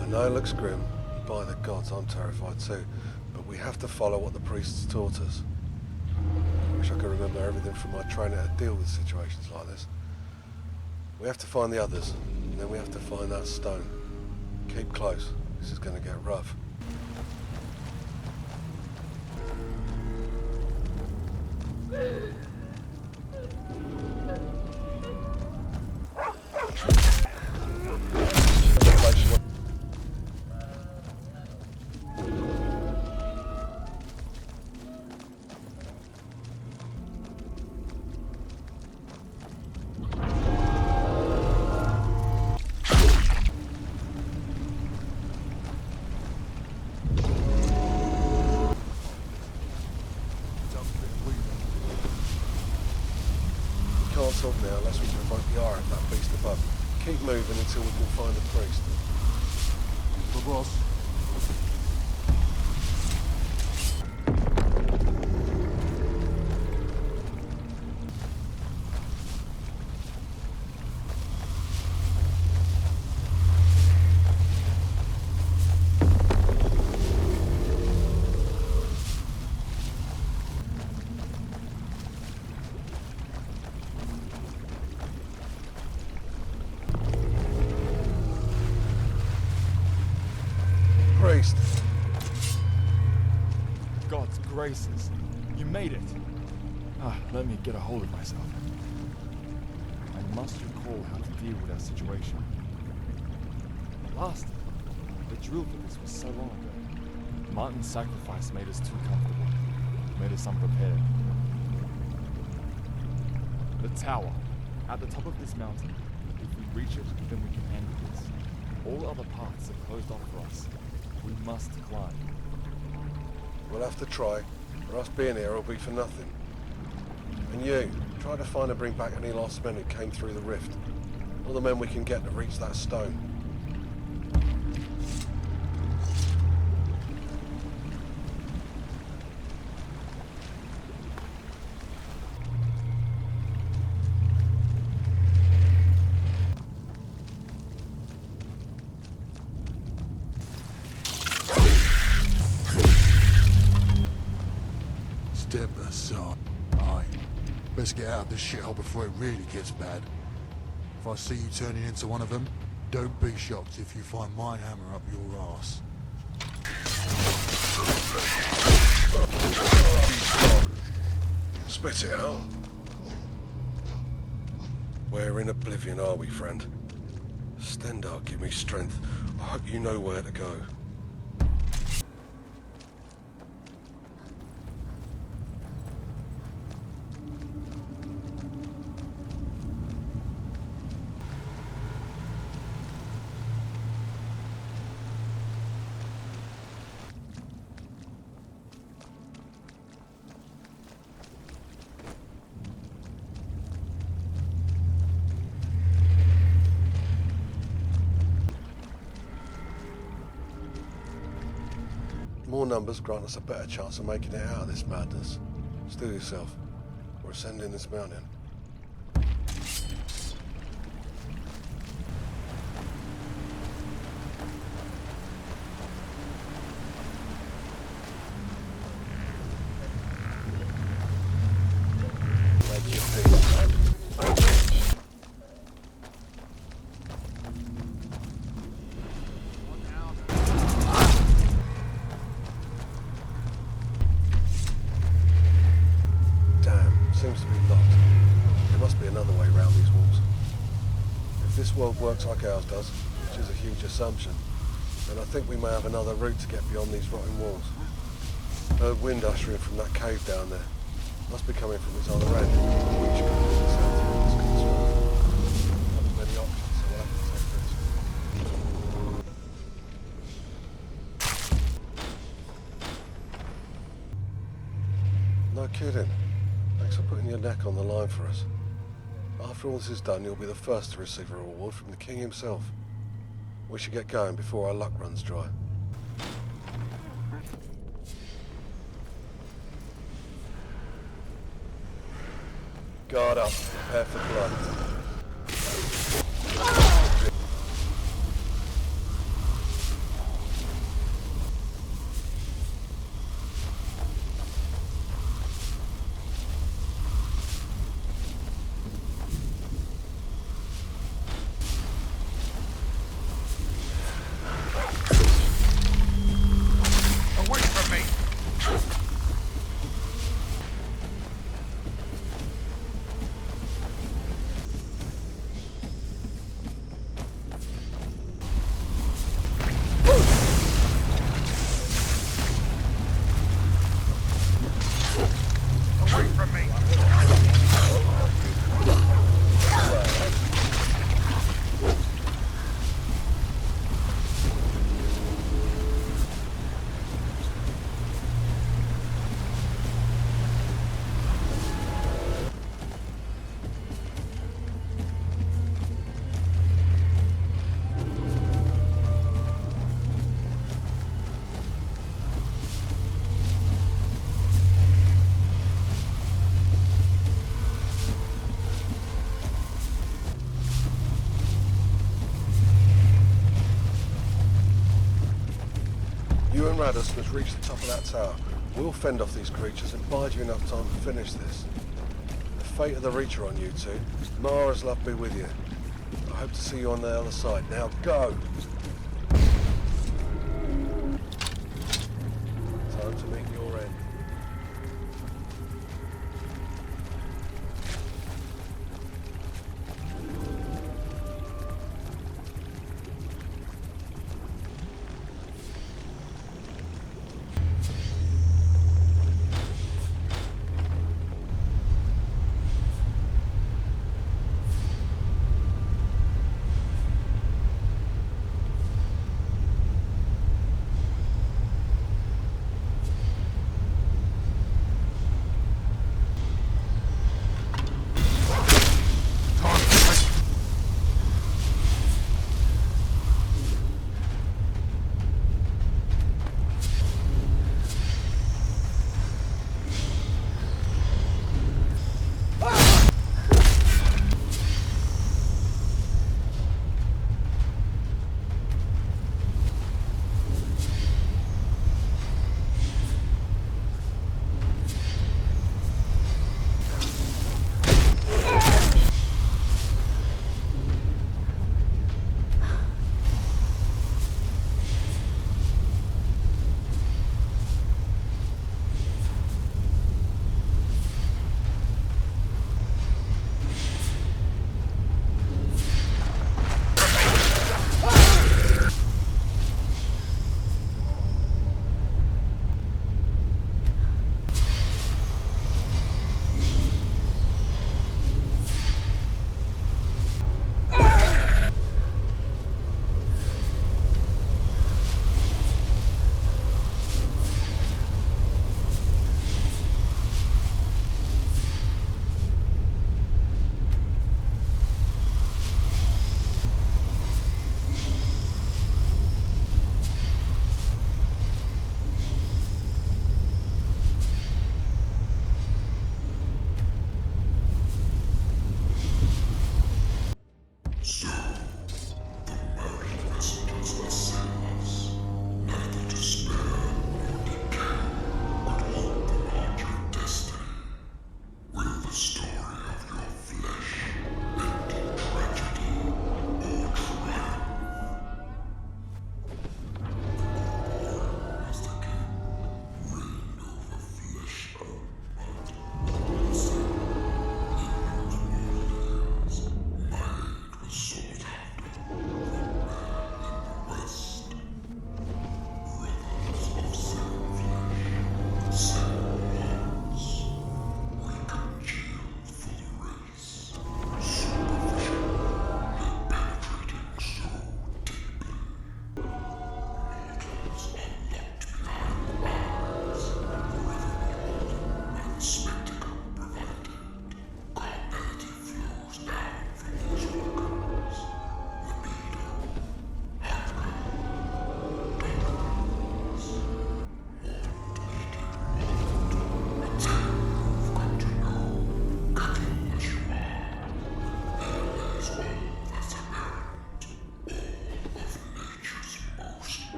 I know it looks grim, and by the gods I'm terrified too, but we have to follow what the priests taught us. I wish I could remember everything from my training to deal with situations like this. We have to find the others, and then we have to find that stone. Keep close, this is going to get rough. Can't talk now unless we provoke the ire of that beast above. Keep moving until we can find the priest. The boss. Priest! God's graces. You made it. Let me get a hold of myself. I must recall how to deal with our situation. Last time, the drill for this was so long ago. Martin's sacrifice made us too comfortable. Made us unprepared. The tower, at the top of this mountain. If we reach it, then we can end this. All other paths are closed off for us. We must climb. We'll have to try, or us being here will be for nothing. And you, try to find and bring back any lost men who came through the rift. All the men we can get to reach that stone. Step aside. Aye. Best get out of this shithole before it really gets bad. If I see you turning into one of them, don't be shocked if you find my hammer up your arse. Spit it out. Where in oblivion are we, friend? Stendar, give me strength. I hope you know where to go. More numbers grant us a better chance of making it out of this madness. Still yourself. We're ascending this mountain. Make your peace. Seems to be locked. There must be another way around these walls. If this world works like ours does, which is a huge assumption, then I think we may have another route to get beyond these rotting walls. Heard wind ushering from that cave down there. Must be coming from its other end. Which could be the south. No kidding. Thanks for putting your neck on the line for us. After all this is done, you'll be the first to receive a reward from the king himself. We should get going before our luck runs dry. Guard up, prepare for blood. Away from me! Away from me! You and Radus must reach the top of that tower. We'll fend off these creatures and bide you enough time to finish this. The fate of the Reacher on you two. Mara's love be with you. I hope to see you on the other side. Now go! Time to meet your end.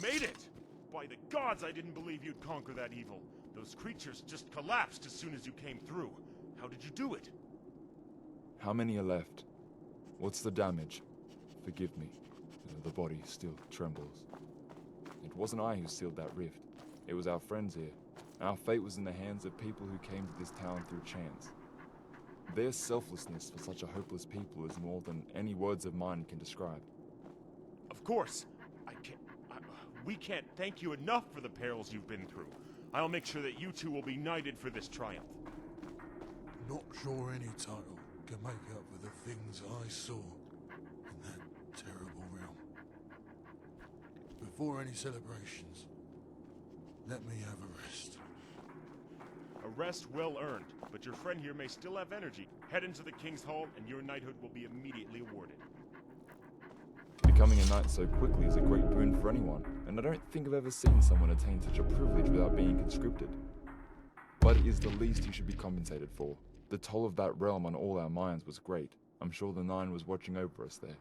made it! By the gods, I didn't believe you'd conquer that evil. Those creatures just collapsed as soon as you came through. How did you do it? How many are left? What's the damage? Forgive me. The body still trembles. It wasn't I who sealed that rift. It was our friends here. Our fate was in the hands of people who came to this town through chance. Their selflessness for such a hopeless people is more than any words of mine can describe. Of course. We can't thank you enough for the perils you've been through. I'll make sure that you two will be knighted for this triumph. Not sure any title can make up for the things I saw in that terrible realm. Before any celebrations, let me have a rest. A rest well earned, but your friend here may still have energy. Head into the King's Hall, and your knighthood will be immediately awarded. Becoming a knight so quickly is a great boon for anyone, and I don't think I've ever seen someone attain such a privilege without being conscripted. But it is the least he should be compensated for. The toll of that realm on all our minds was great. I'm sure the Nine was watching over us there.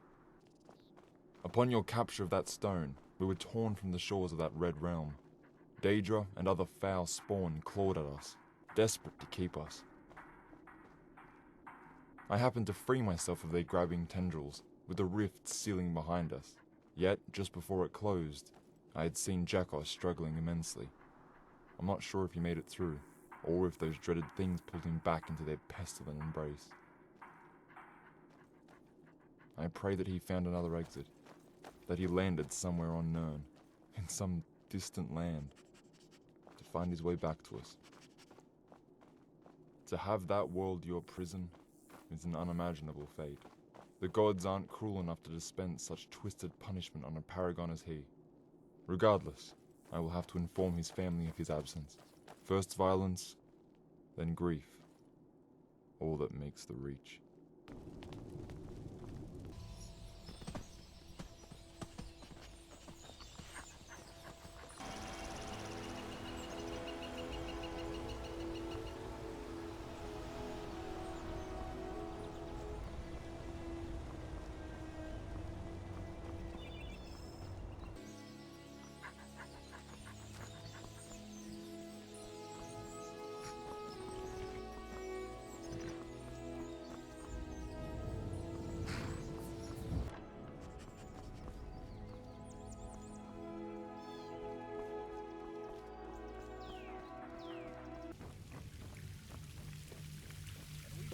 Upon your capture of that stone, we were torn from the shores of that red realm. Daedra and other foul spawn clawed at us, desperate to keep us. I happened to free myself of their grabbing tendrils, with the rift sealing behind us. Yet, just before it closed, I had seen Jakos struggling immensely. I'm not sure if he made it through, or if those dreaded things pulled him back into their pestilent embrace. I pray that he found another exit, that he landed somewhere on Nirn, in some distant land, to find his way back to us. To have that world your prison is an unimaginable fate. The gods aren't cruel enough to dispense such twisted punishment on a paragon as he. Regardless, I will have to inform his family of his absence. First violence, then grief. All that makes the reach.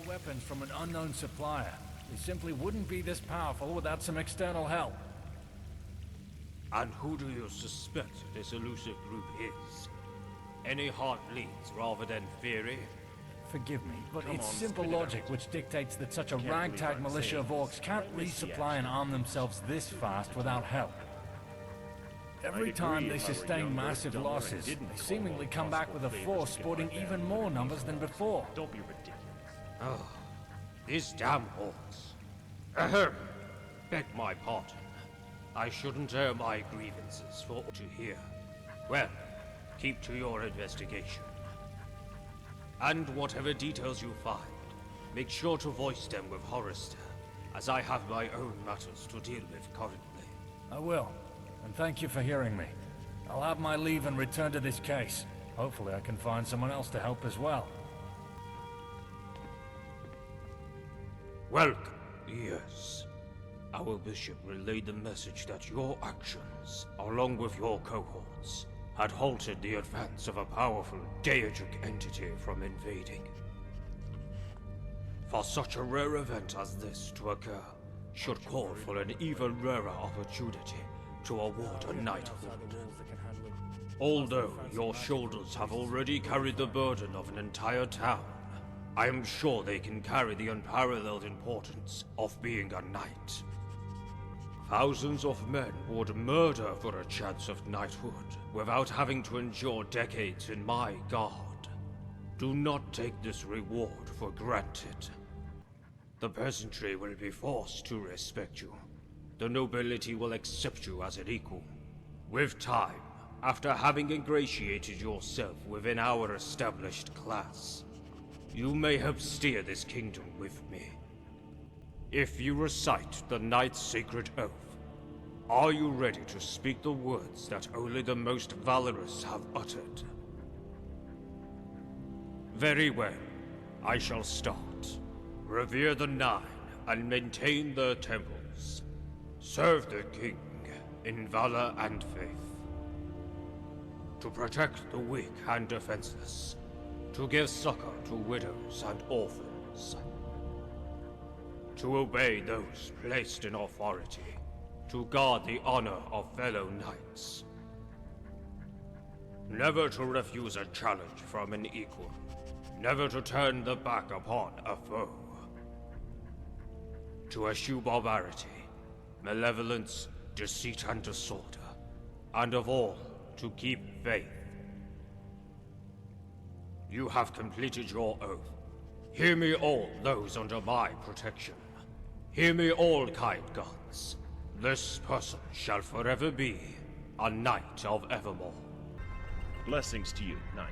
Weapons from an unknown supplier. They simply wouldn't be this powerful without some external help. And who do you suspect this elusive group is? Any heart leads rather than theory? Forgive me, but Come it's on, simple spit it logic out. which dictates that such a Can't believe ragtag I'm militia saying of orcs this. can't Witness the resupply and action. arm themselves this fast without help. Every I'd time agree they if I were sustain younger, massive dumber, and losses, didn't they call seemingly all come back with a possible force favors to sporting get my even family. more numbers than before. Don't be ridiculous. Oh, these damn orcs. Ahem. Beg my pardon. I shouldn't air my grievances for what you hear. Well, keep to your investigation. And whatever details you find, make sure to voice them with Horrister, as I have my own matters to deal with currently. I will, and thank you for hearing me. I'll have my leave and return to this case. Hopefully I can find someone else to help as well. Welcome. Yes. Our bishop relayed the message that your actions, along with your cohorts, had halted the advance of a powerful deific entity from invading. For such a rare event as this to occur, should call for an even rarer opportunity to award a knighthood. Although your shoulders have already carried the burden of an entire town, I am sure they can carry the unparalleled importance of being a knight. Thousands of men would murder for a chance of knighthood without having to endure decades in my guard. Do not take this reward for granted. The peasantry will be forced to respect you. The nobility will accept you as an equal. With time, after having ingratiated yourself within our established class, you may help steer this kingdom with me. If you recite the Knight's Sacred Oath, Are you ready to speak the words that only the most valorous have uttered? Very well. I shall start. Revere the Nine and maintain their temples. Serve the King in valor and faith. To protect the weak and defenseless. To give succor to widows and orphans. To obey those placed in authority. To guard the honor of fellow knights. Never to refuse a challenge from an equal. Never to turn the back upon a foe. To eschew barbarity, malevolence, deceit and disorder, and of all, to keep faith. You have completed your oath. Hear me all, those under my protection. Hear me all, kind gods. This person shall forever be a Knight of Evermore. Blessings to you, Knight.